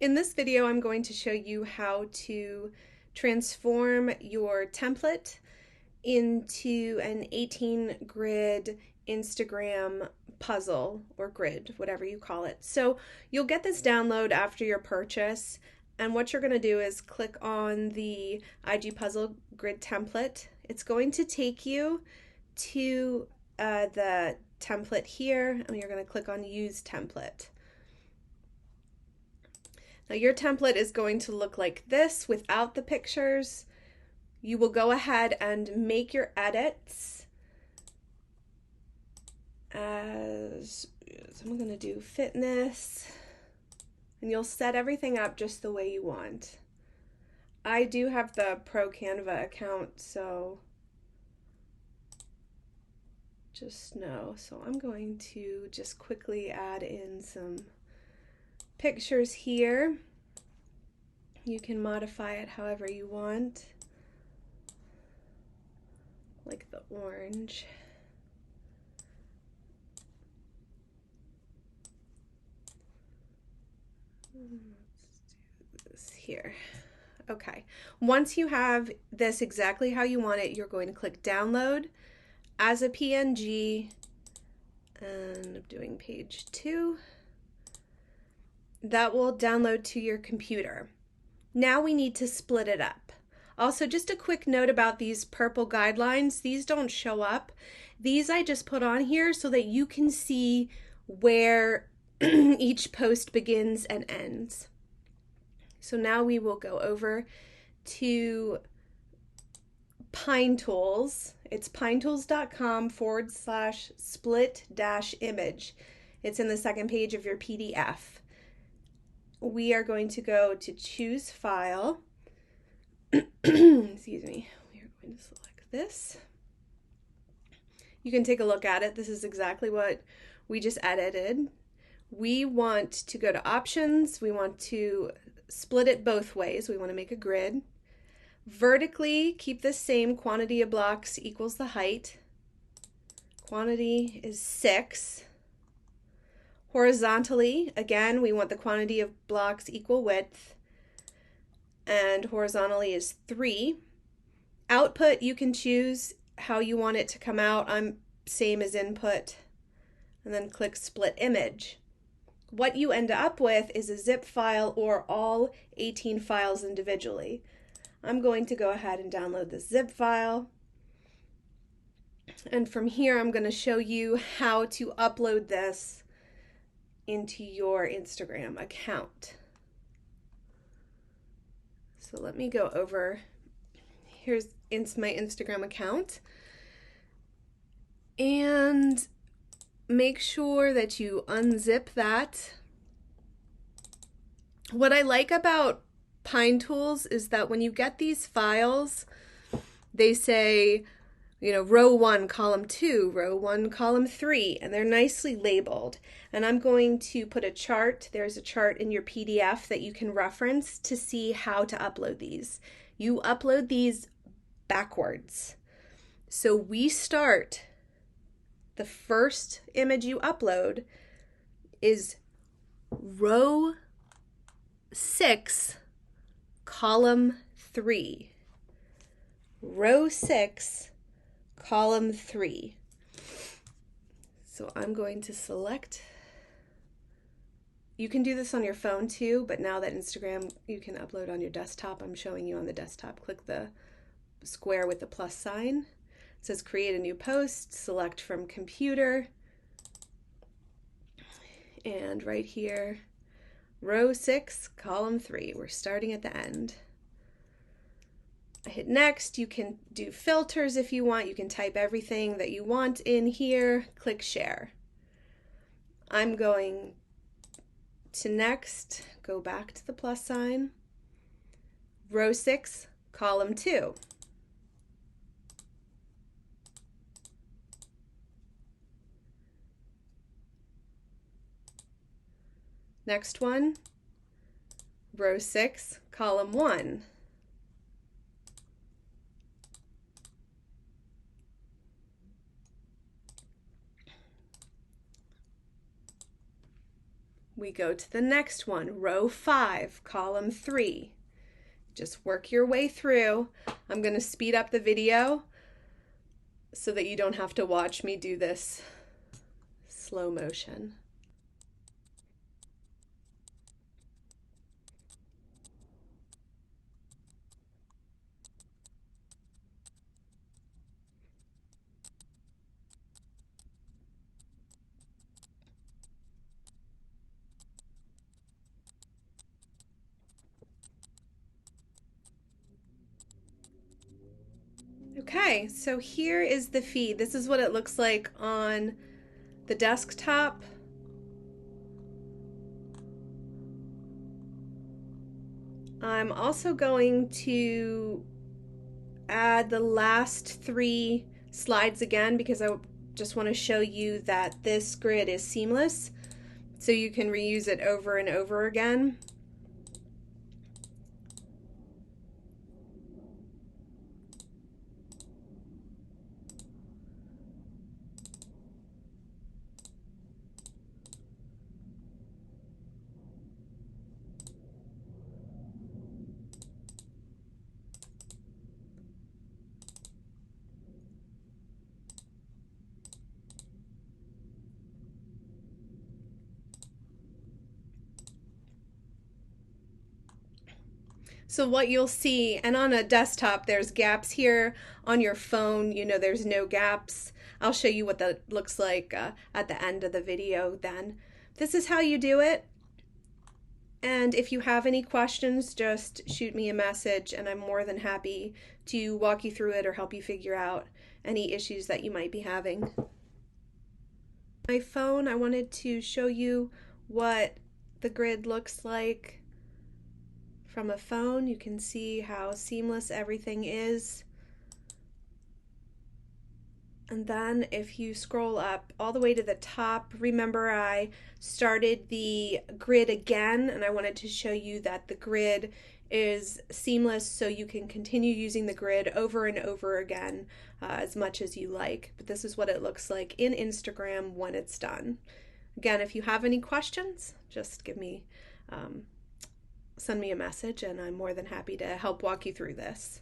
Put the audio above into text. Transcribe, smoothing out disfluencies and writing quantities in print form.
In this video, I'm going to show you how to transform your template into an 18 grid Instagram puzzle or grid, whatever you call it. So you'll get this download after your purchase, and what you're going to do is click on the IG Puzzle Grid template. It's going to take you to the template here, and you're going to click on Use Template. Now your template is going to look like this without the pictures. You will go ahead and make your edits as I'm going to do fitness, and you'll set everything up just the way you want. I do have the Pro Canva account, so just know. So I'm going to just quickly add in some pictures here. You can modify it however you want, like the orange. Let's do this here. Okay, once you have this exactly how you want it, you're going to click download as a PNG, and I'm doing page 2. That will download to your computer. Now we need to split it up. Also, just a quick note about these purple guidelines. These don't show up. These I just put on here so that you can see where each post begins and ends. So now we will go over to PineTools. It's pinetools.com/split-image. It's in the second page of your PDF. We are going to go to choose file. Excuse me. We are going to select this. You can take a look at it. This is exactly what we just edited. We want to go to options. We want to split it both ways. We want to make a grid. Vertically, keep the same. Quantity of blocks equals the height. Quantity is 6. Horizontally, again, we want the quantity of blocks equal width, and horizontally is 3. Output, you can choose how you want it to come out. I'm same as input, and then click split image. What you end up with is a zip file or all 18 files individually. I'm going to go ahead and download the zip file, and from here I'm going to show you how to upload this into your Instagram account. So let me go over, here's my Instagram account, and make sure that you unzip that. What I like about PineTools is that when you get these files, they say, row 1, column 2, row 1, column 3, and they're nicely labeled. And I'm going to put a chart. There's a chart in your PDF that you can reference to see how to upload these. You upload these backwards. So we start, the first image you upload is row 6, column 3. Row 6, column 3. So I'm going to select. You can do this on your phone too, but now that Instagram you can upload on your desktop, I'm showing you on the desktop. Click the square with the plus sign. It says create a new post, select from computer, and right here, row 6, column 3. We're starting at the end. I hit next. You can do filters if you want. You can type everything that you want in here. Click share. I'm going to next, go back to the plus sign. Row 6, column 2. Next one, row 6, column 1. We go to the next one, row 5, column 3. Just work your way through. I'm going to speed up the video so that you don't have to watch me do this slow motion. Okay, so here is the feed. This is what it looks like on the desktop. I'm also going to add the last 3 slides again because I just want to show you that this grid is seamless, so you can reuse it over and over again. So what you'll see, and on a desktop there's gaps here, on your phone there's no gaps. I'll show you what that looks like at the end of the video then. This is how you do it, and if you have any questions, just shoot me a message and I'm more than happy to walk you through it or help you figure out any issues that you might be having. My phone, I wanted to show you what the grid looks like from a phone. You can see how seamless everything is. And then if you scroll up all the way to the top, remember I started the grid again, and I wanted to show you that the grid is seamless, so you can continue using the grid over and over again as much as you like. But this is what it looks like in Instagram when it's done. Again, if you have any questions, just send me a message and I'm more than happy to help walk you through this.